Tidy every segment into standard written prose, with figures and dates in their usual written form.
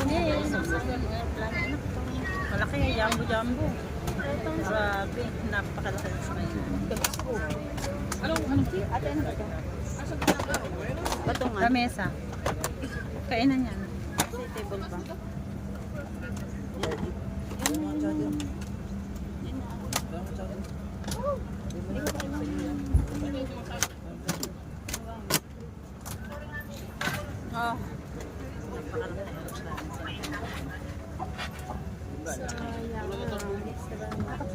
Yes. Malaki, jumbo-jumbo. Grabe, napakalaki ng smile. Anong ate, ano ba ito? Batungan. Lamesa. Kainan yan. Sa table pa. Oh.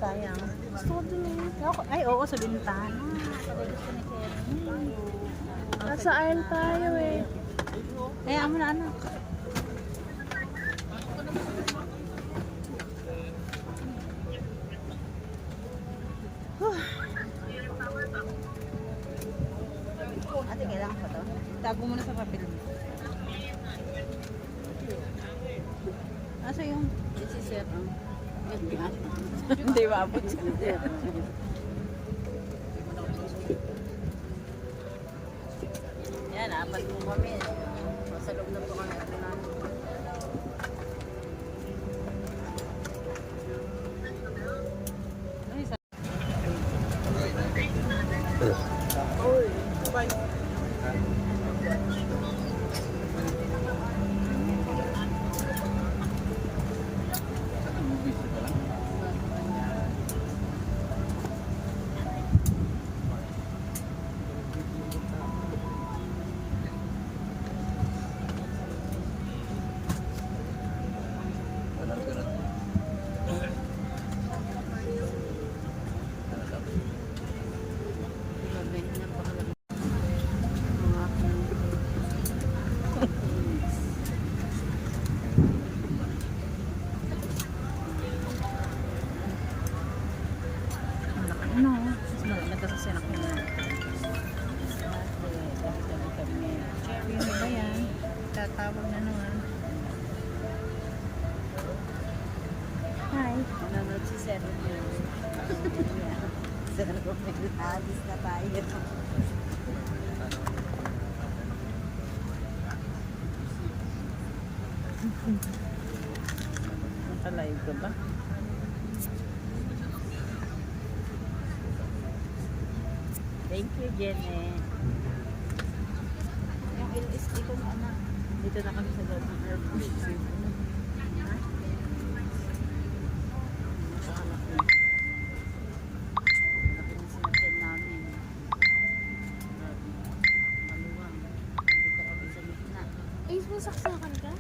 Sayang. Gusto ko din eh. Ay, oo, sa bintana. Sabi gusto ni Kevin. Nasa aisle tayo eh. Kaya mo na anak. Ate, kailangan pa to? Tago mo na sa papel. Asa yung? This is it. Hindi maabot siya. Yan, apat mo kami. Sa loob na po kami. No, nagkasasyan ako na. Cherry, ano ba yan? Tatawag na naman. Hi. Nanonood si Sir. Sir, alis na tayo. Nakalive ka ba? Thank you, Jenny. Yung LSD ko na anak. Dito na kami sa loob ng airport. Ha? Napakalaki. Malaki na sinakyan namin. Maluwang. Dito kami sa gitna. Ay, masaksakan ka?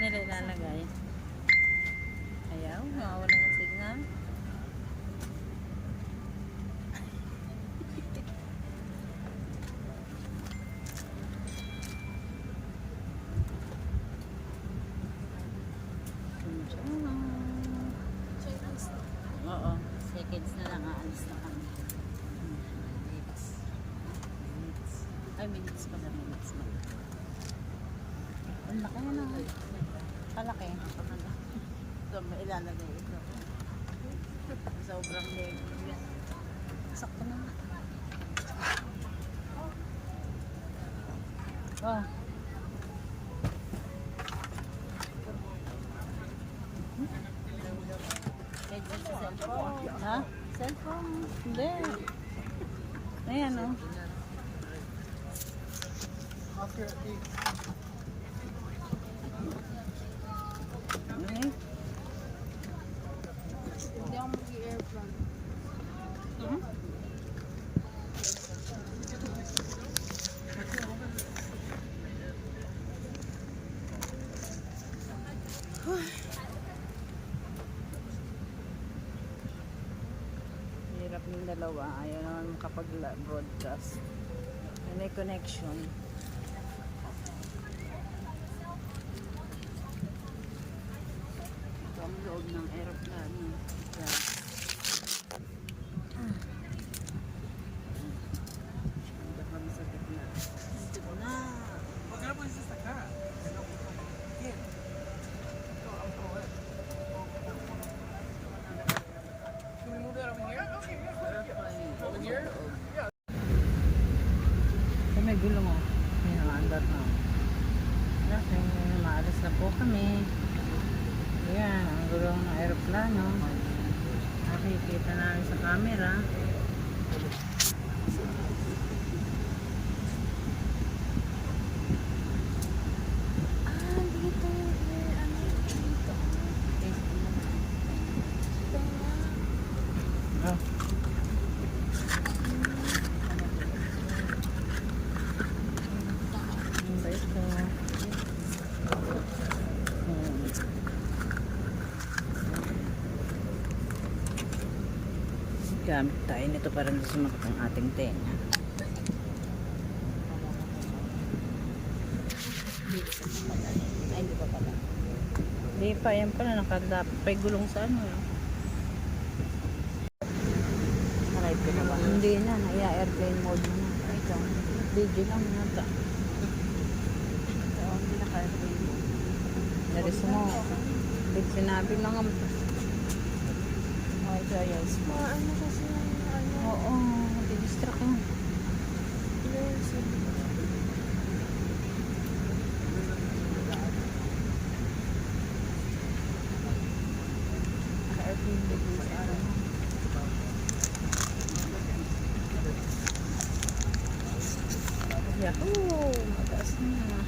Nila ilalagay. Ayaw, mawawala ng signal. Oo, seconds na lang, aalis na kami. Minutes. Ay, minutes pa na, minutes pa. Ang laki na. Kalaki. Ito, may ilalagay ito. Sobrang leg. Sakto na. Oh. Ha? Cellphone? Hindi. Ayan o. Okay. Hindi ako mag-i-airplane. Hirap ng dalawa. Ayaw naman makapag-broadcast. May connection. Ito ang loob ng aeroplano. Yan. Ando kami sa gitna. Ito na. May gulo mo. Yan, maandar na. Okay, maalis na po kami. Yan, ang gulong ng aeroplano. Nakikita namin sa camera. Dito yung dito. Ito na. Oh. Ano ba ito? Gamit tayo nito para hindi sumakit ang ating tenga. Ay, hindi pa pala. Hindi pa, yan pala nakadapit pa yung gulong sa ano. Arrive ka na ba? Hindi na, naya-airplane mode mo na. Ito. Video lang nata. Ito, hindi naka-airplane mo. Naris mo. Big sinabi lang ang... Oh, ito, ayos. Mga ano kasi yung ano. Oo, didistract mo. Naka-airplane mo sa araw. Yahoo! Mataas na.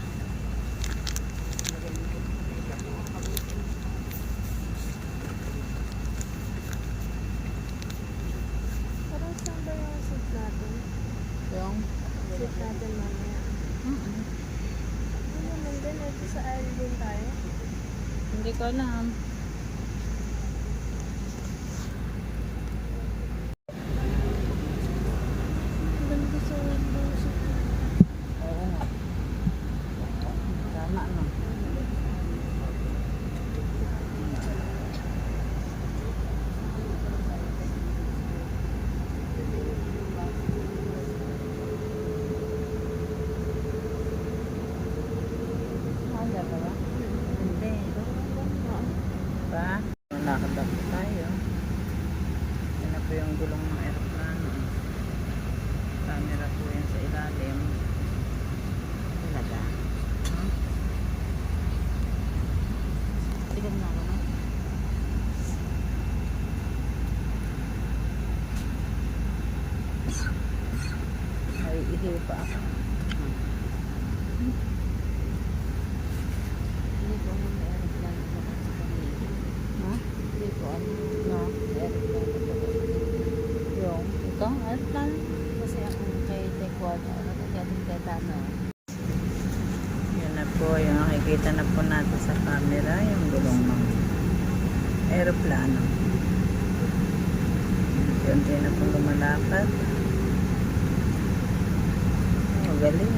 Parang saan ba yung seat natin? Yung... Seat natin mamaya. Ano naman din, ito sa aisle din tayo. Hindi ko alam. Ganda sa window seat. Oo nga. Tama no. Mahal ka ba? Hindi. Ba? Malakad ako tayo. Yan na po yung gulong ng aeroplano. Camera po yan sa ilalim. Talaga. Tignan mo ako, no? Ay, ihiw pa ako. Hindi ko ano may aeroplano ko kasi kanina. Ha? Hindi ko ano No? may aeroplano ko kasi. Yung, ito, aeroplano. Kasi ako kay Taekwondo, nagkakating kay Tano. Yan na po, yung nakikita na po natin sa camera, yung gulong ng aeroplano. Unti na po lumalakad. Oh, galing.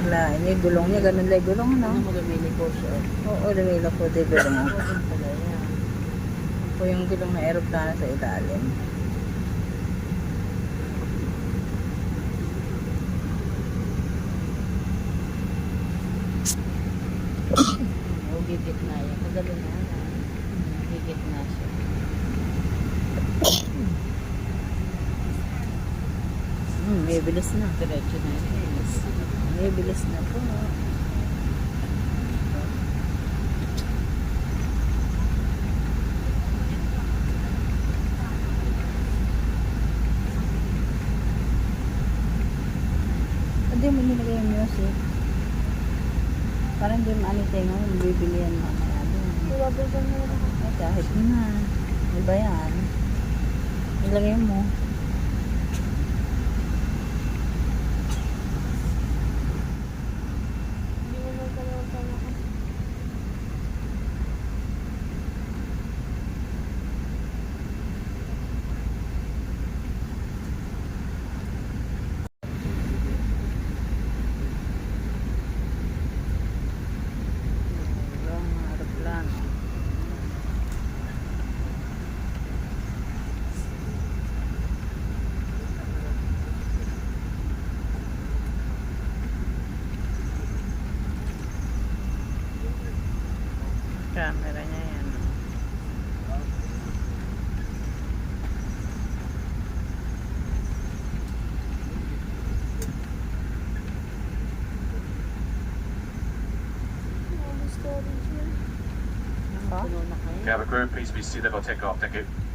Wala, yung gulong niya, ganun lang yung gulong, no? Ano mo lumili ko siya? Oo, lumila po din gulong. Oo, din pala yan. Po yung gulong ng aeroplano sa ilalim. O, gigit na yan. Madali na yan. Gigit na siya. May bilis na. Diretso na yan. May bilis na po. Hindi mo nilagay yung music. Parang hindi maano tayo ngayon. Bibili yan mamaya doon. Iwabagan mo na ako. Ay, kahit na. Ano ba yan? Ilagay mo. Hindi mo nagkalawapan ako. Yung aeroplano. Camera niya yan. group, please be seated for takeoff. Thank you.